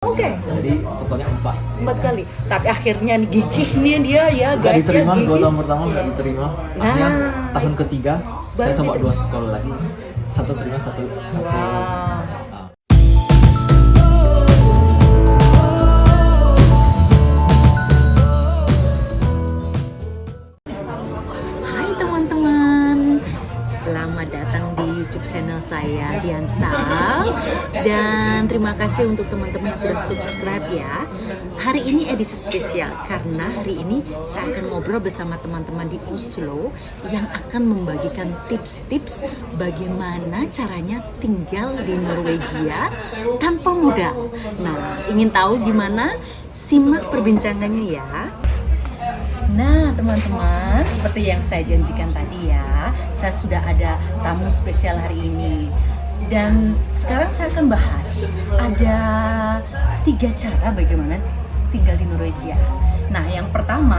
Oke. Jadi totalnya 4 kali. Tapi akhirnya nih gigih nih dia ya Gak guys diterima, ya, 2 tahun pertama gak diterima. Akhirnya tahun ketiga saya baru coba diterima. 2 sekolah lagi. Satu terima, satu. Wow. Hai teman-teman, selamat datang di YouTube channel saya Diansa. Dan terima kasih untuk teman-teman yang sudah subscribe ya. Hari ini edisi spesial karena hari ini saya akan ngobrol bersama teman-teman di Oslo yang akan membagikan tips-tips bagaimana caranya tinggal di Norwegia tanpa modal. Nah, ingin tahu gimana? Simak perbincangannya ya. Nah teman-teman, seperti yang saya janjikan tadi ya, saya sudah ada tamu spesial hari ini. Dan sekarang saya akan bahas, ada 3 cara bagaimana tinggal di Norwegia. Nah yang pertama,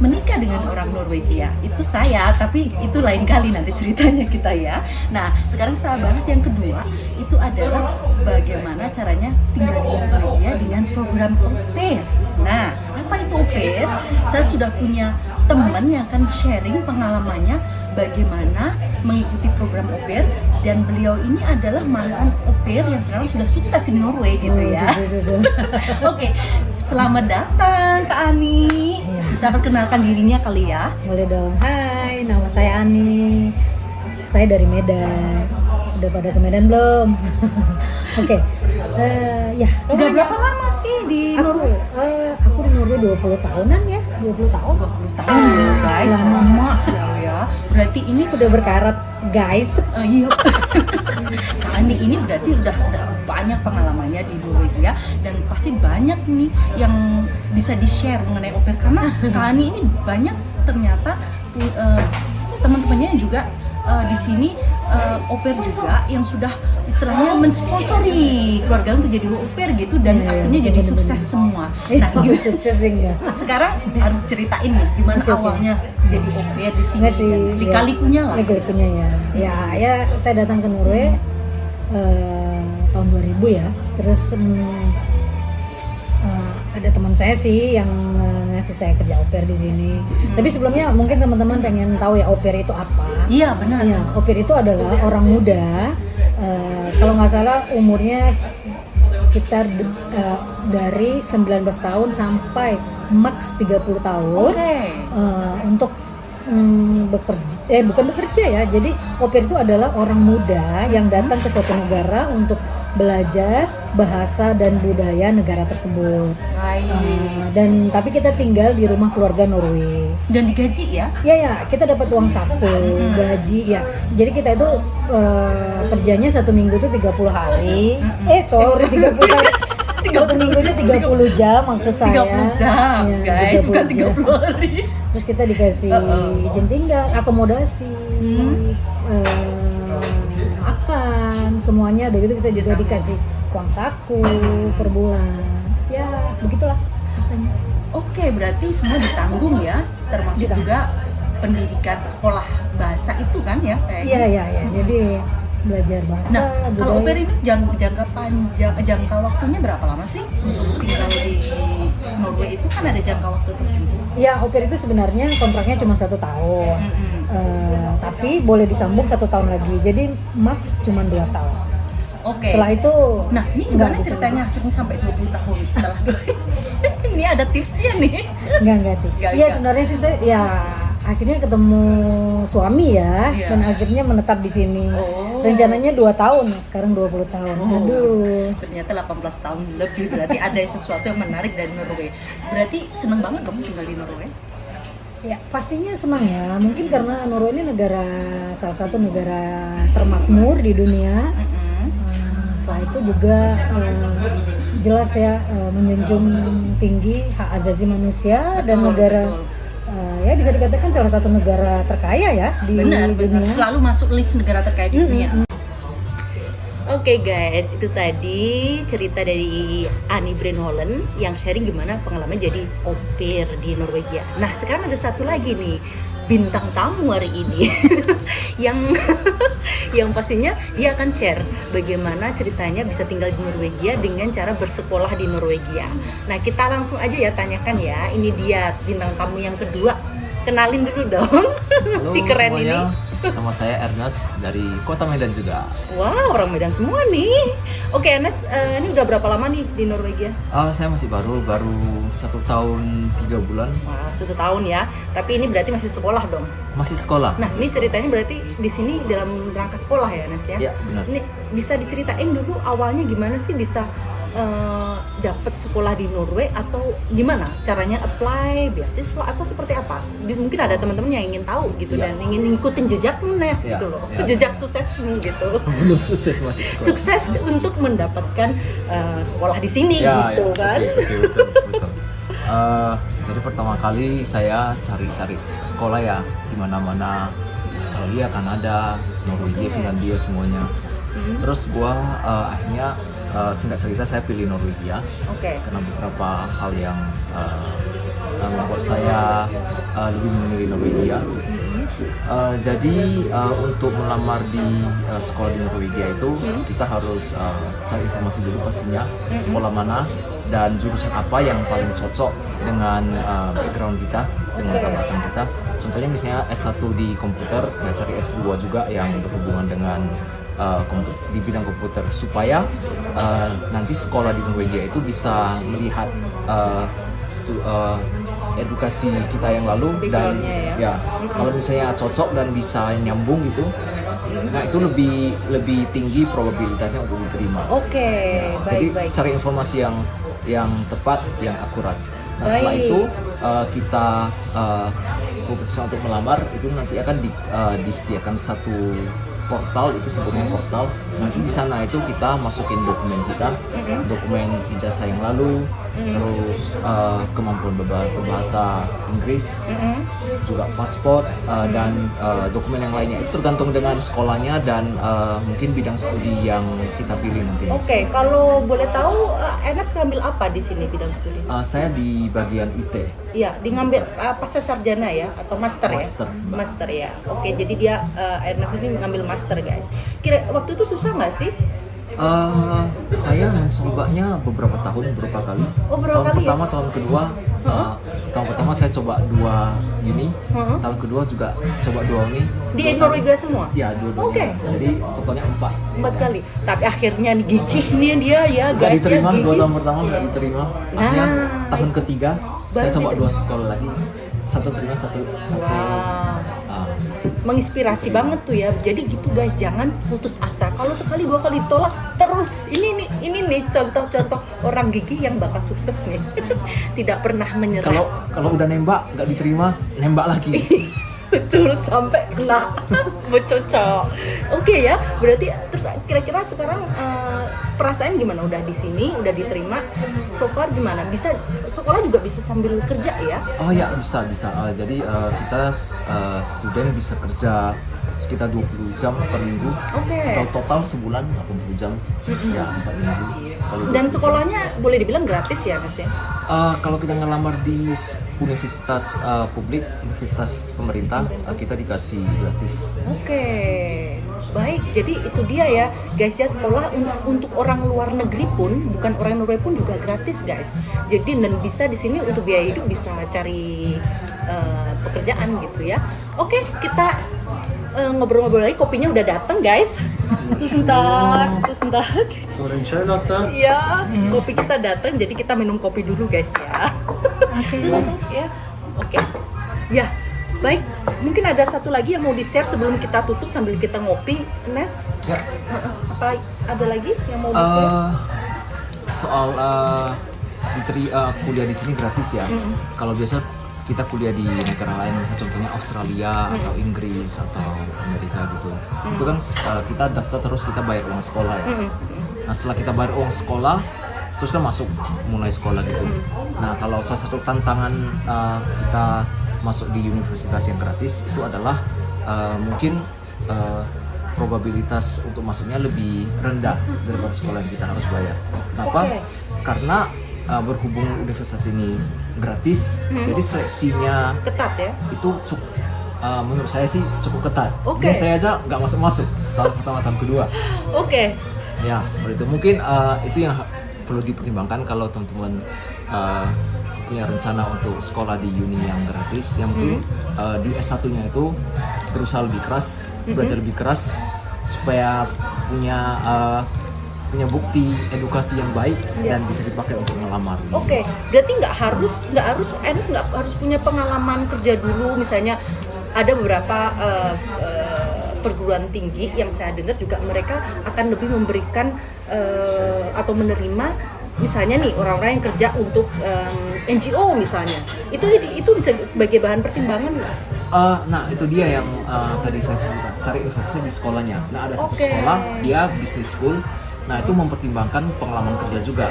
menikah dengan orang Norwegia. Itu saya, tapi itu lain kali nanti ceritanya kita ya. Nah sekarang saya bahas yang kedua, itu adalah bagaimana caranya tinggal di Norwegia dengan program au pair. Nah, apa itu au pair? Saya sudah punya teman yang akan sharing pengalamannya bagaimana mengikuti program au pair, dan beliau ini adalah mantan au pair yang sekarang sudah sukses di Norway gitu ya. Oke, selamat datang Kak Ani. Bisa perkenalkan dirinya kali ya? Boleh dong. Hai, nama saya Ani. Saya dari Medan. Udah pada ke Medan belum? Oke. Ya. Udah berapa lama sih di Norway? Aku di Norway 20 tahunan ya. 20 tahun. 20 tahun ya guys, lama ya. Berarti ini Udah berkarat, guys. iya. Kak Ani ini berarti udah banyak pengalamannya di Norwegia dan pasti banyak nih yang bisa di-share mengenai au pair karena Kak Ani ini banyak ternyata teman-temannya juga di sini au pair juga yang sudah istilahnya mensponsori keluarga untuk jadi au pair gitu dan akhirnya jadi bener-bener. sukses semua. Nah, Sukses enggak? sekarang harus ceritain nih gimana Oke. awalnya jadi au pair di sini Enggak sih. dan di Kalikunya lah. Kalikunya ya. Ya, saya datang ke Norway tahun 2000 ya. Terus ada teman saya sih yang ngasih saya kerja au pair di sini. Tapi sebelumnya mungkin teman-teman pengen tahu ya au pair itu apa? Iya benar. Iya, au pair itu adalah orang muda. Kalau nggak salah umurnya sekitar dari 19 tahun sampai maks 30 tahun. Oke. Untuk bekerja, bukan bekerja ya. Jadi au pair itu adalah orang muda yang datang ke suatu negara untuk belajar bahasa dan budaya negara tersebut. Dan tapi kita tinggal di rumah keluarga Norway. Dan digaji ya? Ya, kita dapat uang saku, gaji ya. Jadi kita itu kerjanya 1 minggu itu 30 hari. 30 hari. 1 minggunya 30 jam maksud saya. 30 jam, Ya, guys, bukan 30 jam. 30 hari. Terus kita dikasih izin tinggal, akomodasi, makan, semuanya udah gitu. Kita juga dikasih uang saku per bulan. Ya, begitulah ceritanya. Oke, berarti semua ditanggung ya, termasuk Ditanggung. juga pendidikan sekolah bahasa itu kan ya? Iya. Jadi belajar bahasa. Nah, kalau au budaya. pair ini jangka panjang, jangka waktunya berapa lama sih untuk tinggal di Norway itu kan ada jangka waktu tertentu? Ya, au pair itu sebenarnya kontraknya cuma 1 tahun. Tapi boleh disambung 1 tahun lagi. Jadi max cuma 2 tahun. Oke. Setelah itu Nah, ini nggak gimana bisa ceritanya akhirnya sampai 20 tahun setelah ini ada tipsnya nih. Enggak sih. Nggak, Iya, nggak. sebenarnya sih saya ya akhirnya ketemu suami ya, Iya. dan akhirnya menetap di sini. Oh. Rencananya 2 tahun, sekarang 20 tahun. Oh, Aduh. ternyata 18 tahun lebih, berarti ada sesuatu yang menarik dari Norway. Berarti seneng banget dong tinggal di Norway? Ya, pastinya senang ya. Mungkin karena Norway ini salah satu negara termakmur di dunia. Setelah itu juga jelas ya menjunjung tinggi hak asasi manusia dan negara ya bisa dikatakan salah satu negara terkaya ya di Benar, dunia. selalu masuk list negara terkaya di dunia. Oke guys, itu tadi cerita dari Annie Brynholm yang sharing gimana pengalaman jadi au pair di Norwegia. Nah sekarang ada satu lagi nih, bintang tamu hari ini yang yang pastinya dia akan share bagaimana ceritanya bisa tinggal di Norwegia dengan cara bersekolah di Norwegia. Nah, kita langsung aja ya tanyakan ya. Ini dia bintang tamu yang kedua. Kenalin dulu dong. Halo Si keren semuanya, ini. nama saya Ernest dari Kota Medan juga. Wow, orang Medan semua nih. Oke, Ernest, ini udah berapa lama nih di Norwegia? Saya masih baru 1 tahun 3 bulan. Wah, 1 tahun ya. Tapi ini berarti masih sekolah dong. Masih sekolah. Nah, ini ceritanya berarti di sini dalam rangka sekolah ya, Ernest ya? Ya, benar. Ini bisa diceritain dulu awalnya gimana sih bisa dapat sekolah di Norway atau gimana caranya apply beasiswa atau seperti apa? Mungkin ada teman-teman yang ingin tahu gitu Ya. dan ingin ngikutin jejakmu Nes Ya, gitu loh, ya. jejak suksesmu gitu. Belum sukses masih sekolah. Sukses untuk mendapatkan sekolah di sini gitu kan? Oke, betul. Jadi pertama kali saya cari sekolah ya di mana-mana, Australia, Kanada, Norwegia, Finlandia semuanya. Terus gua akhirnya singkat cerita saya pilih Norwegia Oke. karena beberapa hal yang membuat saya lebih memilih Norwegia. Jadi untuk melamar di sekolah di Norwegia itu kita harus cari informasi dulu pastinya sekolah mana dan jurusan apa yang paling cocok dengan background kita, dengan latar belakang kita. Contohnya misalnya S1 di komputer, ya cari S2 juga yang berhubungan dengan di bidang komputer supaya nanti sekolah di Norwegia itu bisa melihat edukasi kita yang lalu dan Backgroundnya ya kalau misalnya cocok dan bisa nyambung gitu, nah itu lebih tinggi probabilitasnya untuk diterima. Oke, Jadi baik. cari informasi yang tepat, yang akurat. Nah setelah Baik. itu kita keputusan untuk melamar itu nanti akan disediakan satu portal, itu sebutnya portal. Nanti di sana itu kita masukin dokumen kita, dokumen ijazah yang lalu, terus kemampuan berbahasa Inggris, juga paspor dan dokumen yang lainnya. Itu tergantung dengan sekolahnya dan mungkin bidang studi yang kita pilih nanti. Oke, kalau boleh tahu Ernest ngambil apa di sini bidang studi? Saya di bagian IT. Iya, di ngambil pasca sarjana ya atau master, Master. ya? Master ya. Oke, jadi dia Ernest ini ngambil master guys. Kira waktu itu susah nggak sih? Saya mencobanya beberapa tahun, beberapa kali. Oh, beberapa Tahun kali pertama, tahun kedua. Tahun pertama saya coba 2 uni. Heeh. Tahun kedua juga coba 2 uni. Di 2 Norwegia semua? Ya, dua-duanya. Oke. Jadi totalnya 4. 4 kali. Tapi akhirnya nih gigih nih dia ya Gak guys diterima, ya 2 gigih. tahun pertama gak diterima. Akhirnya tahun ketiga saya baru coba diterima. 2 sekolah lagi. Satu terima, satu. Wah. ah, Menginspirasi banget tuh ya. Jadi gitu guys, jangan putus asa. Kalau sekali 2 kali tolak terus. Ini nih contoh-contoh orang gigih yang bakal sukses nih. Tidak pernah menyerah. Kalau udah nembak gak diterima, nembak lagi. Betul, sampai kena bercocok. Oke ya, berarti terus kira-kira sekarang perasaan gimana? Udah di sini, udah diterima, so far gimana? Bisa sekolah juga bisa sambil kerja ya? Oh ya, bisa. Jadi kita student bisa kerja sekitar 20 jam per minggu. Oke. Atau total sebulan 80 jam. Ya, 4 minggu. Kali Dan 20 jam. sekolahnya boleh dibilang gratis ya, Mas ya? Kalau kita ngelamar di universitas publik, universitas pemerintah, kita dikasih gratis. Oke, baik. Jadi itu dia ya, guys ya, sekolah untuk orang luar negeri pun, bukan orang Norwegia pun juga gratis, guys. Jadi dan bisa di sini untuk biaya hidup bisa cari pekerjaan gitu ya. Oke, kita ngobrol-ngobrol lagi. Kopinya udah datang, guys. Sebentar. Goreng chai latte. Ya, kopi kita datang, jadi kita minum kopi dulu, guys ya. Ya, oke. Ya, baik. Mungkin ada satu lagi yang mau di-share sebelum kita tutup sambil kita ngopi, Nes. Ya. Apa ada lagi yang mau di-share? Soal kuliah di sini gratis ya. Kalau biasa kita kuliah di negara lain, contohnya Australia atau Inggris atau Amerika gitu. Itu kan kita daftar terus kita bayar uang sekolah ya. Nah setelah kita bayar uang sekolah, terus kan mulai sekolah gitu. Nah kalau salah satu tantangan kita masuk di universitas yang gratis itu adalah mungkin probabilitas untuk masuknya lebih rendah daripada sekolah yang kita harus bayar. Kenapa? Karena berhubung universitas ini gratis, jadi seleksinya Ketat ya? itu menurut saya sih cukup ketat. Oke. Ini saya aja nggak masuk tahun pertama, tahun kedua. Oke. Ya seperti itu. Mungkin itu yang perlu dipertimbangkan kalau teman-teman punya rencana untuk sekolah di uni yang gratis. Yang mungkin di S1-nya itu berusaha lebih keras, belajar lebih keras supaya punya bukti edukasi yang baik dan bisa dipakai untuk melamar. Oke, berarti nggak harus punya pengalaman kerja dulu. Misalnya ada beberapa perguruan tinggi yang saya dengar juga mereka akan lebih memberikan atau menerima misalnya nih orang-orang yang kerja untuk NGO misalnya. Itu bisa sebagai bahan pertimbangan nggak? Nah itu dia yang tadi saya sebutkan, cari informasi di sekolahnya. Nah ada satu sekolah dia business school. Nah itu mempertimbangkan pengalaman kerja juga.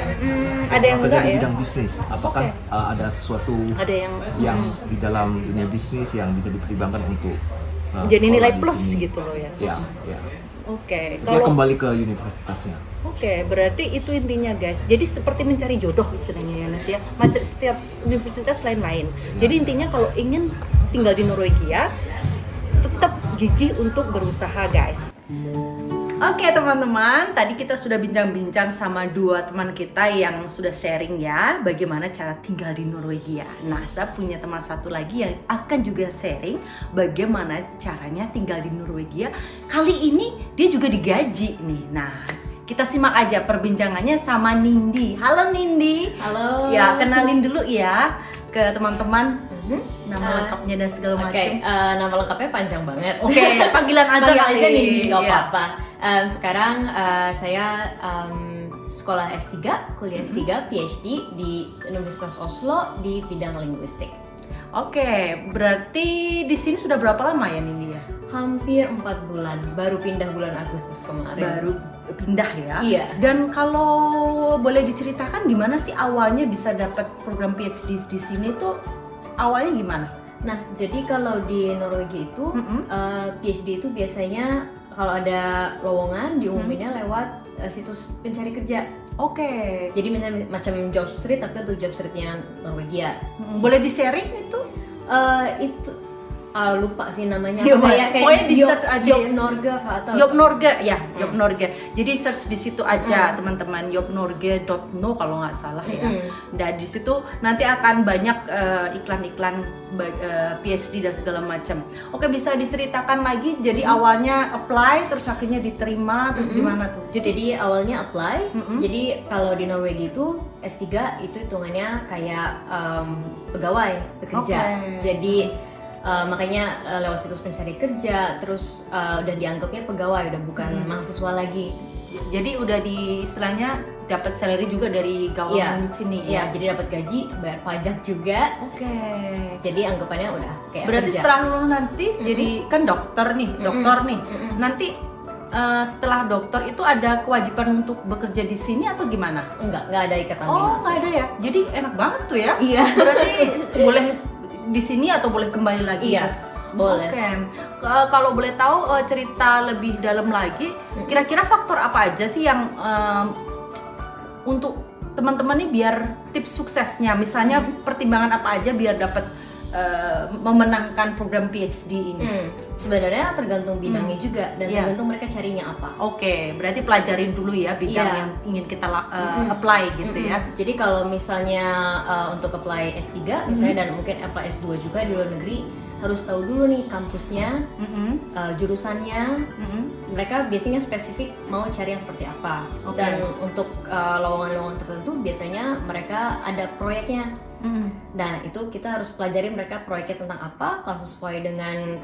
Ada yang kerja enggak di ya? bidang bisnis. Apakah ada sesuatu Ada yang di dalam dunia bisnis yang bisa dipertimbangkan untuk jadi sekolah nilai di plus sini. gitu loh ya. Ya. Oke, Dia kembali ke universitasnya. Oke, berarti itu intinya guys. Jadi seperti mencari jodoh istilahnya ya Nas ya. Macam setiap universitas lain-lain. Jadi intinya kalau ingin tinggal di Norwegia, tetap gigih untuk berusaha guys. Oke teman-teman, tadi kita sudah bincang-bincang sama dua teman kita yang sudah sharing ya bagaimana cara tinggal di Norwegia. Nah, saya punya teman satu lagi yang akan juga sharing bagaimana caranya tinggal di Norwegia. Kali ini dia juga digaji nih. Nah, kita simak aja perbincangannya sama Nindi. Halo Nindi. Halo. Ya, kenalin dulu ya ke teman-teman. Nama lengkapnya dan segala macam. Oke, nama lengkapnya panjang banget. Oke, panggilan aja Panggil kali. aja Nindi, nggak Iya. apa-apa. Sekarang saya sekolah S3, kuliah S3, PhD di Universitas Oslo di bidang linguistik. Oke, berarti di sini sudah berapa lama ya Nindi ya? Hampir 4 bulan, baru pindah bulan Agustus kemarin. Baru pindah ya? Iya. Dan kalau boleh diceritakan gimana sih awalnya bisa dapat program PhD di sini tuh awalnya gimana? Nah, jadi kalau di Norwegia itu PhD itu biasanya kalau ada lowongan diumuminnya lewat situs pencari kerja. Oke. Jadi misalnya macam job street tapi itu job streetnya Norwegia. Boleh di-sharing itu? Itu lupa sih namanya. Iya, Kayak pokoknya di search aja Job ya. Norge atau Job Norge ya, Job Norge. Jadi search di situ aja teman-teman, jobnorge.no kalau nggak salah ya. Dan di situ nanti akan banyak iklan-iklan PhD dan segala macam. Oke, bisa diceritakan lagi. Jadi awalnya apply, terus akhirnya diterima, terus gimana tuh? Jadi awalnya apply. Jadi kalau di Norwegia itu S3 itu hitungannya kayak pegawai bekerja. Oke. Jadi makanya lewat situs pencari kerja, terus udah dianggapnya pegawai, udah bukan mahasiswa lagi. Jadi udah di istilahnya dapat salary juga dari government sini Iya, ya. jadi dapat gaji, bayar pajak juga. Oke. Jadi anggapannya udah kayak Berarti kerja. setelah lu nanti jadi kan dokter nih, nanti setelah dokter itu ada kewajiban untuk bekerja di sini atau gimana? Enggak ada ikatan Oh, dinas. nggak ada ya. Jadi enak banget tuh ya. Iya. Berarti boleh di sini atau boleh kembali lagi? Iya, boleh. Oke. Kalau boleh tahu cerita lebih dalam lagi, kira-kira faktor apa aja sih yang untuk teman-teman nih biar tips suksesnya, misalnya pertimbangan apa aja biar dapat memenangkan program PhD ini? Sebenarnya tergantung bidangnya juga dan Iya. tergantung mereka carinya apa. Oke, berarti pelajarin dulu ya bidang Iya. yang ingin kita apply gitu ya. Jadi kalau misalnya untuk apply S3 misalnya dan mungkin apply S2 juga di luar negeri, harus tahu dulu nih kampusnya, jurusannya. Mereka biasanya spesifik mau cari yang seperti apa. Oke. Dan untuk lowongan-lowongan tertentu biasanya mereka ada proyeknya. Nah itu kita harus pelajari mereka proyeknya tentang apa, kalau sesuai dengan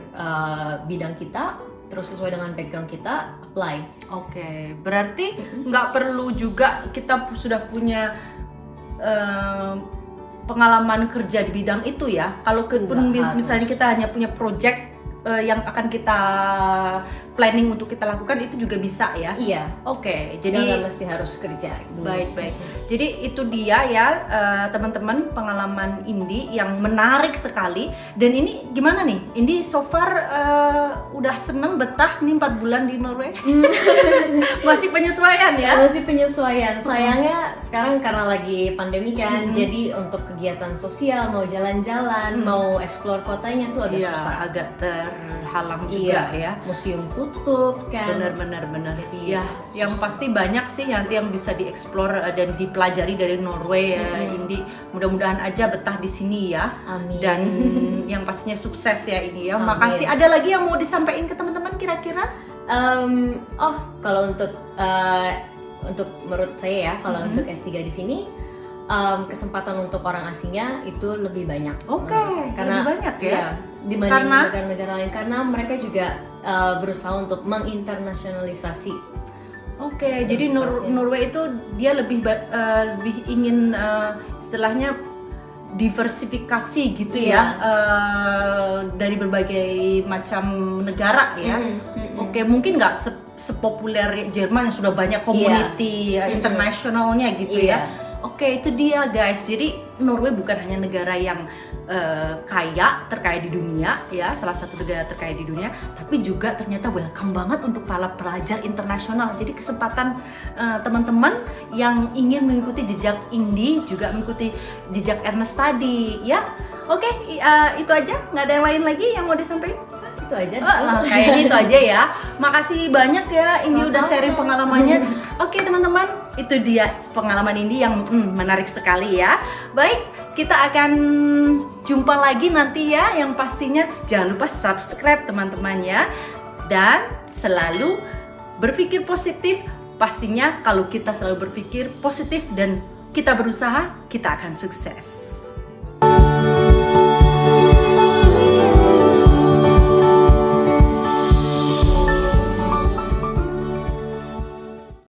bidang kita, terus sesuai dengan background kita, apply. Oke, berarti nggak perlu juga kita sudah punya pengalaman kerja di bidang itu ya. Kalau Nggak harus. misalnya kita hanya punya project yang akan kita planning untuk kita lakukan itu juga bisa ya. Iya. Oke, Jadi jadi nggak mesti harus kerja. baik. Jadi itu dia ya teman-teman, pengalaman Indi yang menarik sekali. Dan ini gimana nih? Indi so far udah seneng betah nih 4 bulan di Norway. Masih penyesuaian ya? Masih penyesuaian. Sayangnya sekarang karena lagi pandemi kan, jadi untuk kegiatan sosial, mau jalan-jalan, mau explore kotanya tuh agak Iya, susah. agak terhalang juga ya. Museum tutup kan. Benar. Jadi, Ya, yang pasti banyak sih nanti yang bisa dieksplor dan dipelajari dari Norway ya, Indi. Mudah-mudahan aja betah di sini ya. Amin. Dan yang pastinya sukses ya ini ya. Amin. Makasih. Ada lagi yang mau disampaikan ke teman-teman kira-kira? Kalau untuk menurut saya ya, kalau untuk S3 di sini kesempatan untuk orang asingnya itu lebih banyak. Oke, Karena lebih banyak ya? iya, dibanding Karena? negara-negara lain, karena mereka juga berusaha untuk menginternasionalisasi. Oke, jadi seterusnya. Norway itu dia lebih ingin istilahnya diversifikasi gitu Iya. ya, dari berbagai macam negara ya. Oke, mungkin nggak sepopuler Jerman yang sudah banyak community internasionalnya gitu Iya. ya. Oke, itu dia guys. Jadi Norway bukan hanya negara yang terkaya di dunia ya, salah satu negara terkaya di dunia, tapi juga ternyata welcome banget untuk para pelajar internasional. Jadi kesempatan teman-teman yang ingin mengikuti jejak Indi juga mengikuti jejak Ernest tadi ya. Oke, itu aja, nggak ada yang lain lagi yang mau disampaikan? Itu aja. Nah, kayaknya itu aja ya. Makasih banyak ya Indi udah Sama-sama. sharing pengalamannya. Oke teman-teman, itu dia pengalaman Indi yang menarik sekali ya. Baik, kita akan jumpa lagi nanti ya. Yang pastinya jangan lupa subscribe teman-teman ya. Dan selalu berpikir positif. Pastinya kalau kita selalu berpikir positif dan kita berusaha, kita akan sukses.